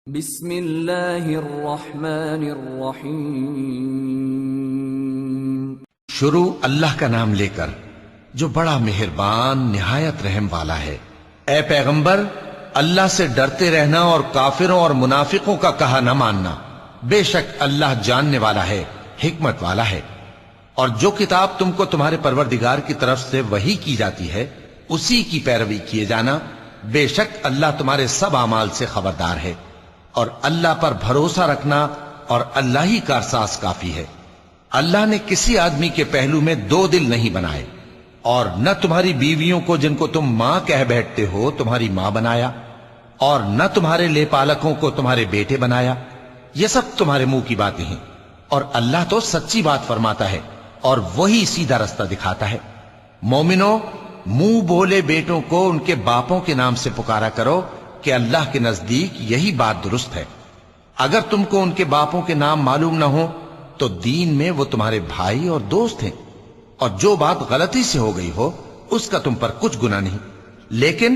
بسم اللہ الرحمن الرحیم۔ شروع اللہ کا نام لے کر جو بڑا مہربان نہایت رحم والا ہے۔ اے پیغمبر، اللہ سے ڈرتے رہنا اور کافروں اور منافقوں کا کہا نہ ماننا۔ بے شک اللہ جاننے والا ہے، حکمت والا ہے۔ اور جو کتاب تم کو تمہارے پروردگار کی طرف سے وحی کی جاتی ہے اسی کی پیروی کیے جانا۔ بے شک اللہ تمہارے سب اعمال سے خبردار ہے، اور اللہ پر بھروسہ رکھنا اور اللہ ہی کارساز کافی ہے۔ اللہ نے کسی آدمی کے پہلو میں دو دل نہیں بنائے، اور نہ تمہاری بیویوں کو جن کو تم ماں کہہ بیٹھتے ہو تمہاری ماں بنایا، اور نہ تمہارے لے پالکوں کو تمہارے بیٹے بنایا۔ یہ سب تمہارے منہ کی باتیں ہیں، اور اللہ تو سچی بات فرماتا ہے اور وہی سیدھا رستہ دکھاتا ہے۔ مومنو، منہ بولے بیٹوں کو ان کے باپوں کے نام سے پکارا کرو کہ اللہ کے نزدیک یہی بات درست ہے۔ اگر تم کو ان کے باپوں کے نام معلوم نہ ہو تو دین میں وہ تمہارے بھائی اور دوست ہیں، اور جو بات غلطی سے ہو گئی ہو اس کا تم پر کچھ گناہ نہیں، لیکن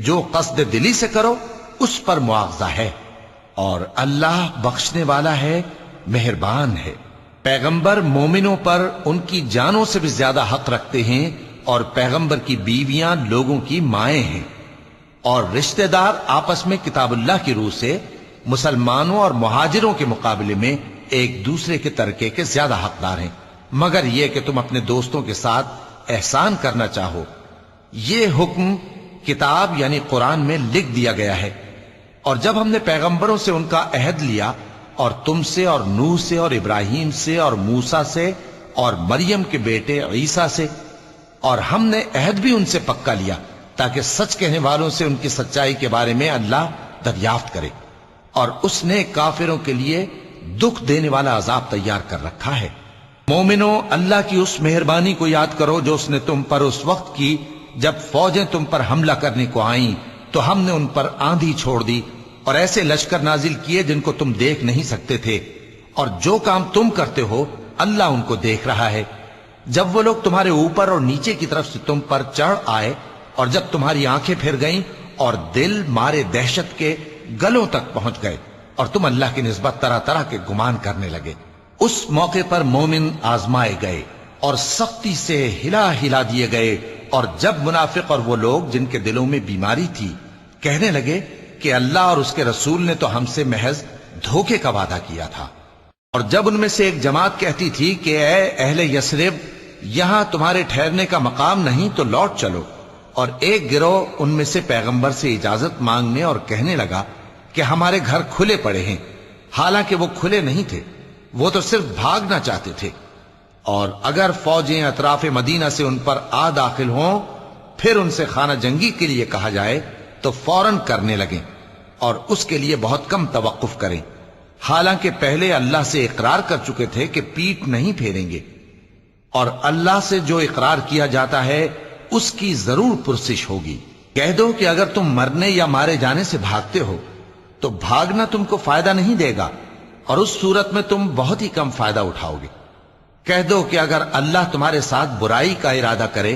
جو قصد دلی سے کرو اس پر مواخذہ ہے، اور اللہ بخشنے والا ہے، مہربان ہے۔ پیغمبر مومنوں پر ان کی جانوں سے بھی زیادہ حق رکھتے ہیں، اور پیغمبر کی بیویاں لوگوں کی مائیں ہیں، اور رشتہ دار آپس میں کتاب اللہ کی روح سے مسلمانوں اور مہاجروں کے مقابلے میں ایک دوسرے کے ترکے کے زیادہ حقدار ہیں، مگر یہ کہ تم اپنے دوستوں کے ساتھ احسان کرنا چاہو۔ یہ حکم کتاب یعنی قرآن میں لکھ دیا گیا ہے، اور جب ہم نے پیغمبروں سے ان کا عہد لیا، اور تم سے اور نوح سے اور ابراہیم سے اور موسیٰ سے اور مریم کے بیٹے عیسیٰ سے، اور ہم نے عہد بھی ان سے پکا لیا تاکہ سچ کہنے والوں سے ان کی سچائی کے بارے میں اللہ دریافت کرے، اور اس نے کافروں کے لیے دکھ دینے والا عذاب تیار کر رکھا ہے۔ مومنو، اللہ کی اس مہربانی کو یاد کرو جو اس نے تم پر اس وقت کی جب فوجیں تم پر حملہ کرنے کو آئیں تو ہم نے ان پر آندھی چھوڑ دی اور ایسے لشکر نازل کیے جن کو تم دیکھ نہیں سکتے تھے، اور جو کام تم کرتے ہو اللہ ان کو دیکھ رہا ہے۔ جب وہ لوگ تمہارے اوپر اور نیچے کی طرف سے تم پر چڑھ آئے، اور جب تمہاری آنکھیں پھر گئیں اور دل مارے دہشت کے گلوں تک پہنچ گئے، اور تم اللہ کی نسبت طرح طرح کے گمان کرنے لگے، اس موقع پر مومن آزمائے گئے اور سختی سے ہلا ہلا دیے گئے۔ اور جب منافق اور وہ لوگ جن کے دلوں میں بیماری تھی کہنے لگے کہ اللہ اور اس کے رسول نے تو ہم سے محض دھوکے کا وعدہ کیا تھا، اور جب ان میں سے ایک جماعت کہتی تھی کہ اے اہل یثرب، یہاں تمہارے ٹھہرنے کا مقام نہیں تو لوٹ چلو، اور ایک گروہ ان میں سے پیغمبر سے اجازت مانگنے اور کہنے لگا کہ ہمارے گھر کھلے پڑے ہیں، حالانکہ وہ کھلے نہیں تھے، وہ تو صرف بھاگنا چاہتے تھے۔ اور اگر فوجیں اطراف مدینہ سے ان پر آ داخل ہوں پھر ان سے خانہ جنگی کے لیے کہا جائے تو فوراً کرنے لگیں، اور اس کے لیے بہت کم توقف کریں، حالانکہ پہلے اللہ سے اقرار کر چکے تھے کہ پیٹ نہیں پھیریں گے، اور اللہ سے جو اقرار کیا جاتا ہے اس کی ضرور پرسش ہوگی۔ کہہ دو کہ اگر تم مرنے یا مارے جانے سے بھاگتے ہو تو بھاگنا تم کو فائدہ نہیں دے گا، اور اس صورت میں تم بہت ہی کم فائدہ اٹھاؤ گے۔ کہہ دو کہ اگر اللہ تمہارے ساتھ برائی کا ارادہ کرے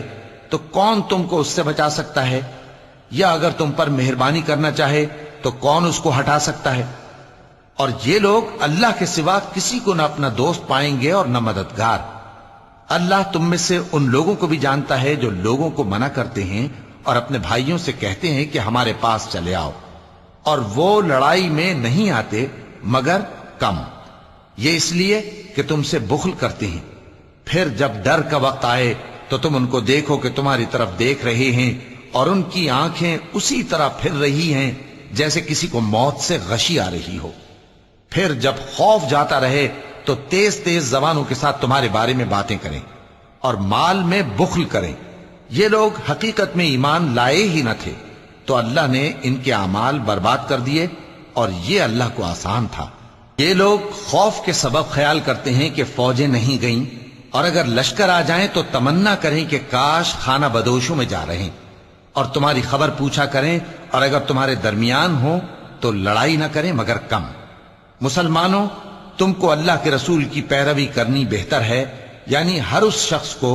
تو کون تم کو اس سے بچا سکتا ہے، یا اگر تم پر مہربانی کرنا چاہے تو کون اس کو ہٹا سکتا ہے۔ اور یہ لوگ اللہ کے سوا کسی کو نہ اپنا دوست پائیں گے اور نہ مددگار۔ اللہ تم میں سے ان لوگوں کو بھی جانتا ہے جو لوگوں کو منع کرتے ہیں اور اپنے بھائیوں سے کہتے ہیں کہ ہمارے پاس چلے آؤ، اور وہ لڑائی میں نہیں آتے مگر کم، یہ اس لیے کہ تم سے بخل کرتے ہیں۔ پھر جب ڈر کا وقت آئے تو تم ان کو دیکھو کہ تمہاری طرف دیکھ رہے ہیں، اور ان کی آنکھیں اسی طرح پھر رہی ہیں جیسے کسی کو موت سے غشی آ رہی ہو۔ پھر جب خوف جاتا رہے تو تیز تیز زبانوں کے ساتھ تمہارے بارے میں باتیں کریں اور مال میں بخل کریں۔ یہ لوگ حقیقت میں ایمان لائے ہی نہ تھے، تو اللہ نے ان کے اعمال برباد کر دیے، اور یہ اللہ کو آسان تھا۔ یہ لوگ خوف کے سبب خیال کرتے ہیں کہ فوجیں نہیں گئیں، اور اگر لشکر آ جائیں تو تمنا کریں کہ کاش خانہ بدوشوں میں جا رہے، اور تمہاری خبر پوچھا کریں، اور اگر تمہارے درمیان ہو تو لڑائی نہ کریں مگر کم۔ مسلمانوں، تم کو اللہ کے رسول کی پیروی کرنی بہتر ہے، یعنی ہر اس شخص کو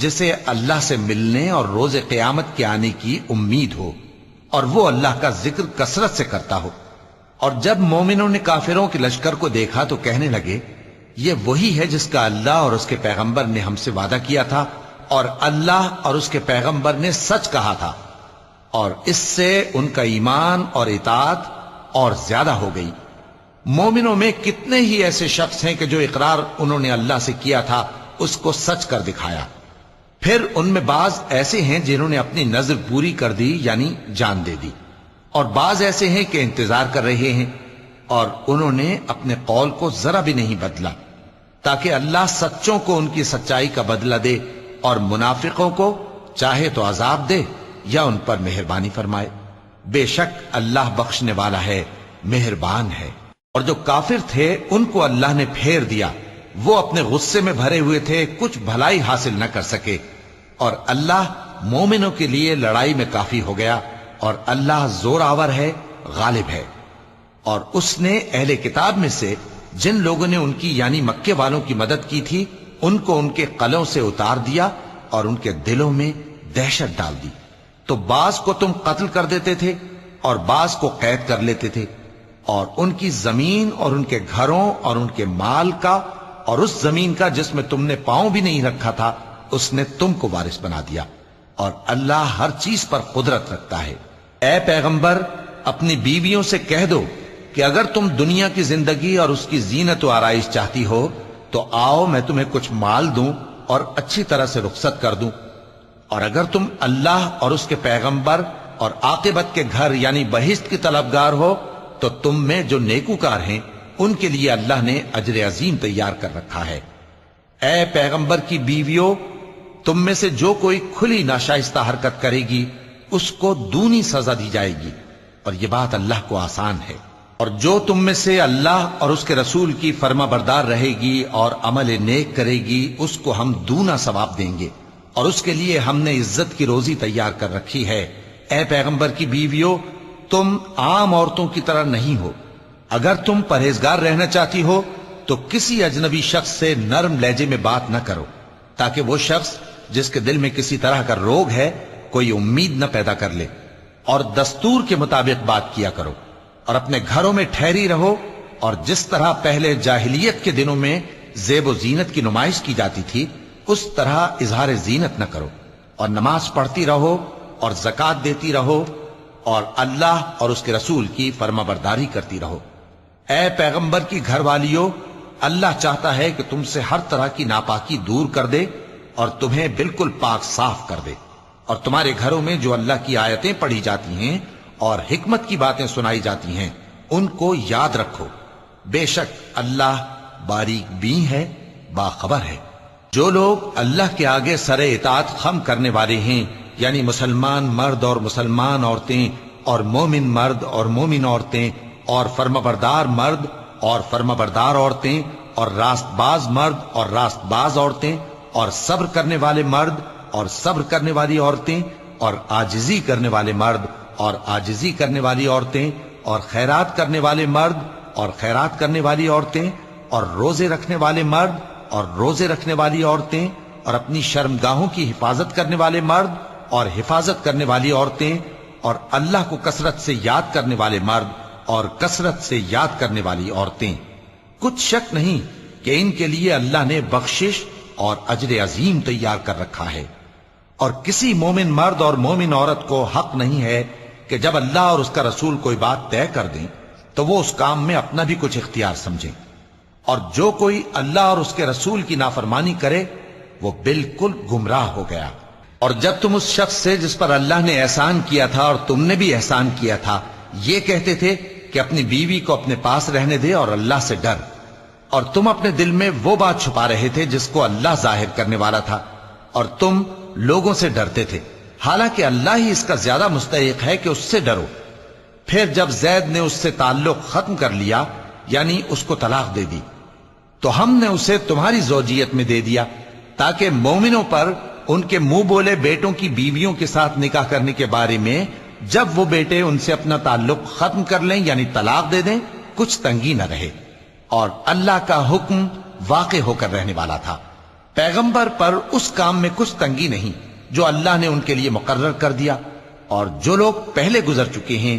جسے اللہ سے ملنے اور روز قیامت کے آنے کی امید ہو، اور وہ اللہ کا ذکر کثرت سے کرتا ہو، اور جب مومنوں نے کافروں کے لشکر کو دیکھا تو کہنے لگے یہ وہی ہے جس کا اللہ اور اس کے پیغمبر نے ہم سے وعدہ کیا تھا، اور اللہ اور اس کے پیغمبر نے سچ کہا تھا، اور اس سے ان کا ایمان اور اطاعت اور زیادہ ہو گئی۔ مومنوں میں کتنے ہی ایسے شخص ہیں کہ جو اقرار انہوں نے اللہ سے کیا تھا اس کو سچ کر دکھایا۔ پھر ان میں بعض ایسے ہیں جنہوں نے اپنی نظر پوری کر دی، یعنی جان دے دی، اور بعض ایسے ہیں کہ انتظار کر رہے ہیں، اور انہوں نے اپنے قول کو ذرا بھی نہیں بدلا، تاکہ اللہ سچوں کو ان کی سچائی کا بدلہ دے اور منافقوں کو چاہے تو عذاب دے یا ان پر مہربانی فرمائے۔ بے شک اللہ بخشنے والا ہے، مہربان ہے۔ اور جو کافر تھے ان کو اللہ نے پھیر دیا، وہ اپنے غصے میں بھرے ہوئے تھے، کچھ بھلائی حاصل نہ کر سکے، اور اللہ مومنوں کے لیے لڑائی میں کافی ہو گیا، اور اللہ زور آور ہے، غالب ہے۔ اور اس نے اہل کتاب میں سے جن لوگوں نے ان کی یعنی مکے والوں کی مدد کی تھی ان کو ان کے قلعوں سے اتار دیا اور ان کے دلوں میں دہشت ڈال دی، تو بعض کو تم قتل کر دیتے تھے اور بعض کو قید کر لیتے تھے، اور ان کی زمین اور ان کے گھروں اور ان کے مال کا اور اس زمین کا جس میں تم نے پاؤں بھی نہیں رکھا تھا اس نے تم کو وارث بنا دیا، اور اللہ ہر چیز پر قدرت رکھتا ہے۔ اے پیغمبر اپنی بیویوں سے کہہ دو کہ اگر تم دنیا کی زندگی اور اس کی زینت و آرائش چاہتی ہو تو آؤ میں تمہیں کچھ مال دوں اور اچھی طرح سے رخصت کر دوں، اور اگر تم اللہ اور اس کے پیغمبر اور عاقبت کے گھر یعنی بہشت کی طلبگار ہو تو تم میں جو نیکوکار ہیں ان کے لیے اللہ نے اجر عظیم تیار کر رکھا ہے۔ اے پیغمبر کی بیویوں، تم میں سے جو کوئی کھلی ناشائستہ حرکت کرے گی اس کو دونی سزا دی جائے گی، اور یہ بات اللہ کو آسان ہے۔ اور جو تم میں سے اللہ اور اس کے رسول کی فرما بردار رہے گی اور عمل نیک کرے گی اس کو ہم دونا ثواب دیں گے، اور اس کے لیے ہم نے عزت کی روزی تیار کر رکھی ہے۔ اے پیغمبر کی بیویوں، تم عام عورتوں کی طرح نہیں ہو، اگر تم پرہیزگار رہنا چاہتی ہو تو کسی اجنبی شخص سے نرم لہجے میں بات نہ کرو، تاکہ وہ شخص جس کے دل میں کسی طرح کا روگ ہے کوئی امید نہ پیدا کر لے، اور دستور کے مطابق بات کیا کرو، اور اپنے گھروں میں ٹھہری رہو، اور جس طرح پہلے جاہلیت کے دنوں میں زیب و زینت کی نمائش کی جاتی تھی اس طرح اظہار زینت نہ کرو، اور نماز پڑھتی رہو اور زکوٰۃ دیتی رہو، اور اللہ اور اس کے رسول کی فرما برداری کرتی رہو۔ اے پیغمبر کی گھر والیوں، اللہ چاہتا ہے کہ تم سے ہر طرح کی ناپاکی دور کر دے اور تمہیں بالکل پاک صاف کر دے، اور تمہارے گھروں میں جو اللہ کی آیتیں پڑھی جاتی ہیں اور حکمت کی باتیں سنائی جاتی ہیں ان کو یاد رکھو، بے شک اللہ باریک بین ہے، باخبر ہے۔ جو لوگ اللہ کے آگے سر اطاعت خم کرنے والے ہیں یعنی مسلمان مرد اور مسلمان عورتیں اور مومن مرد اور مومن عورتیں اور فرمانبردار مرد اور فرمانبردار عورتیں اور راست باز مرد اور راست باز عورتیں اور صبر کرنے والے مرد اور صبر کرنے والی عورتیں اور عاجزی کرنے والے مرد اور عاجزی کرنے والی عورتیں اور خیرات کرنے والے مرد اور خیرات کرنے والی عورتیں اور روزے رکھنے والے مرد اور روزے رکھنے والی عورتیں اور اپنی شرمگاہوں کی حفاظت کرنے والے مرد اور حفاظت کرنے والی عورتیں اور اللہ کو کثرت سے یاد کرنے والے مرد اور کثرت سے یاد کرنے والی عورتیں۔ کچھ شک نہیں کہ ان کے لیے اللہ نے بخشش اور اجر عظیم تیار کر رکھا ہے، اور کسی مومن مرد اور مومن عورت کو حق نہیں ہے کہ جب اللہ اور اس کا رسول کوئی بات طے کر دیں تو وہ اس کام میں اپنا بھی کچھ اختیار سمجھیں، اور جو کوئی اللہ اور اس کے رسول کی نافرمانی کرے وہ بالکل گمراہ ہو گیا۔ اور جب تم اس شخص سے جس پر اللہ نے احسان کیا تھا اور تم نے بھی احسان کیا تھا یہ کہتے تھے کہ اپنی بیوی کو اپنے پاس رہنے دے اور اللہ سے ڈر، اور تم اپنے دل میں وہ بات چھپا رہے تھے جس کو اللہ ظاہر کرنے والا تھا، اور تم لوگوں سے ڈرتے تھے، حالانکہ اللہ ہی اس کا زیادہ مستحق ہے کہ اس سے ڈرو۔ پھر جب زید نے اس سے تعلق ختم کر لیا یعنی اس کو طلاق دے دی تو ہم نے اسے تمہاری زوجیت میں دے دیا تاکہ مومنوں پر ان کے منہ بولے بیٹوں کی بیویوں کے ساتھ نکاح کرنے کے بارے میں جب وہ بیٹے ان سے اپنا تعلق ختم کر لیں یعنی طلاق دے دیں کچھ تنگی نہ رہے، اور اللہ کا حکم واقع ہو کر رہنے والا تھا۔ پیغمبر پر اس کام میں کچھ تنگی نہیں جو اللہ نے ان کے لیے مقرر کر دیا، اور جو لوگ پہلے گزر چکے ہیں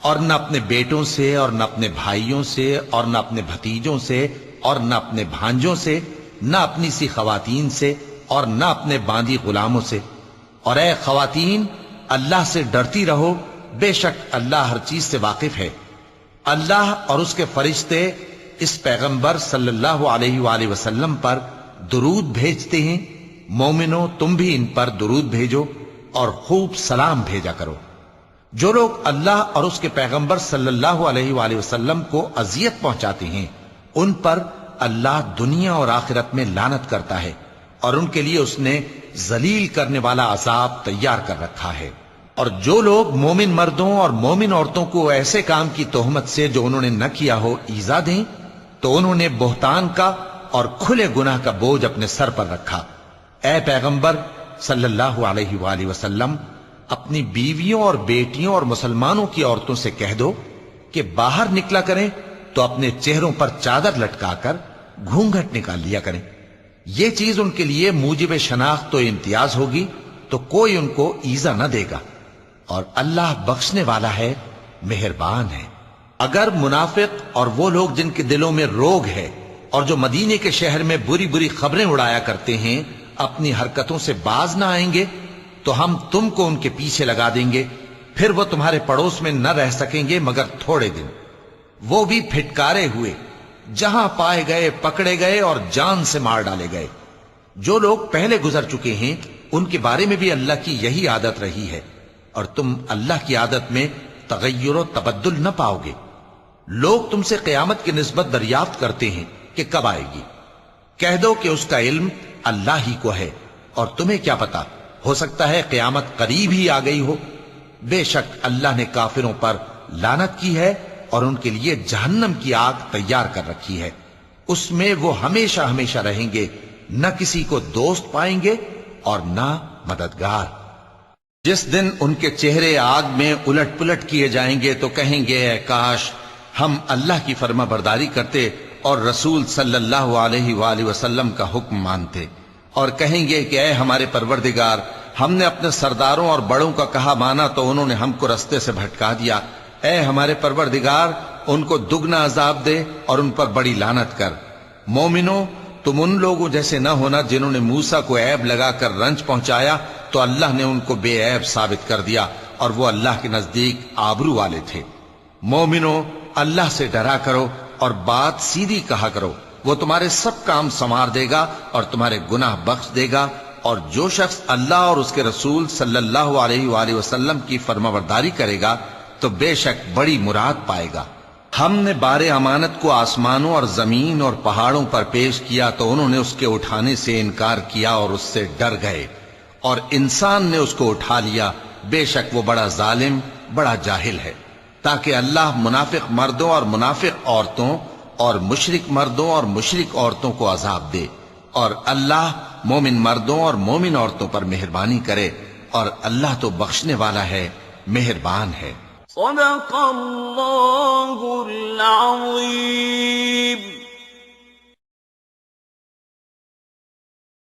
اور نہ اپنے بیٹوں سے اور نہ اپنے بھائیوں سے اور نہ اپنے بھتیجوں سے اور نہ اپنے بھانجوں سے، نہ اپنی سی خواتین سے اور نہ اپنے باندی غلاموں سے۔ اور اے خواتین، اللہ سے ڈرتی رہو، بے شک اللہ ہر چیز سے واقف ہے۔ اللہ اور اس کے فرشتے اس پیغمبر صلی اللہ علیہ وآلہ وسلم پر درود بھیجتے ہیں۔ مومنو، تم بھی ان پر درود بھیجو اور خوب سلام بھیجا کرو۔ جو لوگ اللہ اور اس کے پیغمبر صلی اللہ علیہ وآلہ وسلم کو اذیت پہنچاتے ہیں، ان پر اللہ دنیا اور آخرت میں لعنت کرتا ہے، اور ان کے لیے اس نے ذلیل کرنے والا عذاب تیار کر رکھا ہے۔ اور جو لوگ مومن مردوں اور مومن عورتوں کو ایسے کام کی تہمت سے جو انہوں نے نہ کیا ہو ایذا دیں، تو انہوں نے بہتان کا اور کھلے گناہ کا بوجھ اپنے سر پر رکھا۔ اے پیغمبر صلی اللہ علیہ وآلہ وسلم، اپنی بیویوں اور بیٹیوں اور مسلمانوں کی عورتوں سے کہہ دو کہ باہر نکلا کریں تو اپنے چہروں پر چادر لٹکا کر گھونگھٹ نکال لیا کریں۔ یہ چیز ان کے لیے موجب شناخت و امتیاز ہوگی، تو کوئی ان کو ایذا نہ دے گا، اور اللہ بخشنے والا ہے، مہربان ہے۔ اگر منافق اور وہ لوگ جن کے دلوں میں روگ ہے اور جو مدینے کے شہر میں بری بری خبریں اڑایا کرتے ہیں اپنی حرکتوں سے باز نہ آئیں گے تو ہم تم کو ان کے پیچھے لگا دیں گے، پھر وہ تمہارے پڑوس میں نہ رہ سکیں گے مگر تھوڑے دن، وہ بھی پھٹکارے ہوئے، جہاں پائے گئے پکڑے گئے اور جان سے مار ڈالے گئے۔ جو لوگ پہلے گزر چکے ہیں ان کے بارے میں بھی اللہ کی یہی عادت رہی ہے، اور تم اللہ کی عادت میں تغیر و تبدل نہ پاؤ گے۔ لوگ تم سے قیامت کی نسبت دریافت کرتے ہیں کہ کب آئے گی، کہہ دو کہ اس کا علم اللہ ہی کو ہے، اور تمہیں کیا پتا، ہو سکتا ہے قیامت قریب ہی آ گئی ہو۔ بے شک اللہ نے کافروں پر لعنت کی ہے اور ان کے لیے جہنم کی آگ تیار کر رکھی ہے، اس میں وہ ہمیشہ ہمیشہ رہیں گے، نہ کسی کو دوست پائیں گے اور نہ مددگار۔ جس دن ان کے چہرے آگ میں الٹ پلٹ کیے جائیں گے تو کہیں گے اے کاش ہم اللہ کی فرما برداری کرتے اور رسول صلی اللہ علیہ وآلہ وسلم کا حکم مانتے، اور کہیں گے کہ اے ہمارے پروردگار، ہم نے اپنے سرداروں اور بڑوں کا کہا مانا تو انہوں نے ہم کو رستے سے بھٹکا دیا۔ اے ہمارے پروردگار، ان کو دگنا عذاب دے اور ان پر بڑی لعنت کر۔ مومنو، تم ان لوگوں جیسے نہ ہونا جنہوں نے موسیٰ کو عیب لگا کر رنج پہنچایا تو اللہ نے ان کو بے عیب ثابت کر دیا، اور وہ اللہ کے نزدیک آبرو والے تھے۔ مومنو، اللہ سے ڈرا کرو اور بات سیدھی کہا کرو، وہ تمہارے سب کام سنوار دے گا اور تمہارے گناہ بخش دے گا، اور جو شخص اللہ اور اس کے رسول صلی اللہ علیہ وآلہ وسلم کی فرمانبرداری کرے گا تو بے شک بڑی مراد پائے گا۔ ہم نے بار امانت کو آسمانوں اور زمین اور پہاڑوں پر پیش کیا تو انہوں نے اس کے اٹھانے سے انکار کیا اور اس سے ڈر گئے، اور انسان نے اس کو اٹھا لیا، بے شک وہ بڑا ظالم، بڑا جاہل ہے۔ تاکہ اللہ منافق مردوں اور منافق عورتوں اور مشرک مردوں اور مشرک عورتوں کو عذاب دے، اور اللہ مومن مردوں اور مومن عورتوں پر مہربانی کرے، اور اللہ تو بخشنے والا ہے، مہربان ہے۔ صدق اللہ العظیم۔